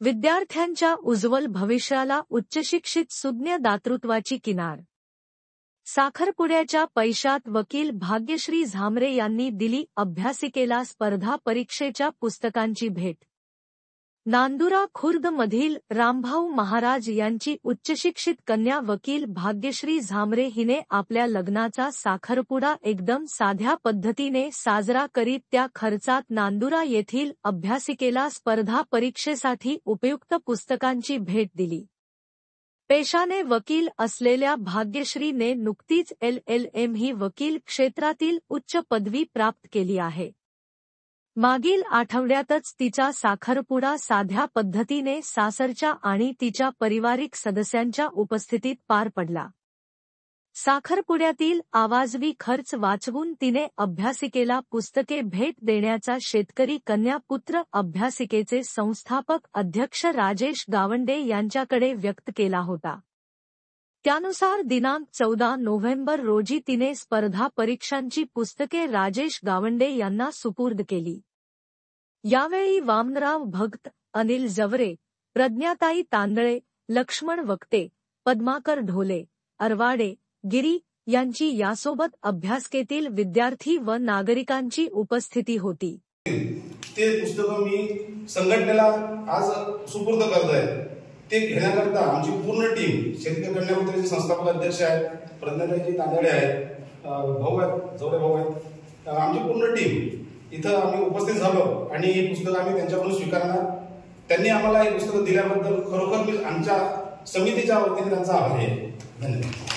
विद्यार्थ्यांच्या उज्ज्वल भविष्याला उच्चशिक्षित सुज्ञ दातृत्वाची किनार. साखरपुड्याच्या पैशात वकील भाग्यश्री झांबरे यांनी दिली अभ्यासिकेला स्पर्धा परीक्षेच्या पुस्तकांची भेट. नांदुरा खुर्द मधील रामभाऊ महाराज यांची उच्चशिक्षित कन्या वकील भाग्यश्री झांबरे हिने आपल्या लग्नाचा साखरपुडा एकदम साध्या पद्धतीने साजरा करीत त्या खर्चात नांदुरा येथील अभ्यासिकेला स्पर्धा परीक्षेसाठी उपयुक्त पुस्तकांची भेट दिली. पेशाने वकील असलेल्या भाग्यश्रीने नुकतीच LLM ही वकील क्षेत्रातील उच्च पदवी प्राप्त केली आहे. मागील आठवड्यातच तिचा साखरपुडा साध्या पद्धतीने सासरच्या आणि तिच्या पारिवारिक सदस्यांच्या उपस्थितीत पार पडला. साखरपुड्यातील आवाजवी खर्च वाचवून तिने अभ्यासिकेला पुस्तके भेट देण्याचा शेतकरी कन्या पुत्र अभ्यासिकेचे संस्थापक अध्यक्ष राजेश गावंडे यांच्याकडे व्यक्त केला होता. त्यानुसार दिनांक 14 नोव्हेंबर रोजी तिने स्पर्धा परीक्षांची पुस्तके राजेश गावंडे यांना सुपूर्द केली. यावेळी वामनराव भगत, अनिल जवरे, प्रज्ञाताई तांदळे, लक्ष्मण वक्ते, पद्माकर ढोले, अरवाडे, गिरी यांची यासोबत अभ्यासिकेतील विद्यार्थी व नागरिकांची उपस्थिती होती. ते पुस्तक मी संघटनेला आज सुपूर्द करतोय. ते घेण्याकरता आमची पूर्ण टीम, शेतकरी कन्या पुत्राचे संस्थापक अध्यक्ष आहेत, प्रज्ञाताई तांदळे आहेत, भाऊ आहेत, जवरे भाऊ आहेत, आमची पूर्ण टीम इथं आम्ही उपस्थित झालो आणि ही पुस्तकं आम्ही त्यांच्याकडून स्वीकारणार. त्यांनी आम्हाला ही पुस्तकं दिल्याबद्दल खरोखर मी आमच्या समितीच्या वतीने त्यांचा आभारी आहे. धन्यवाद.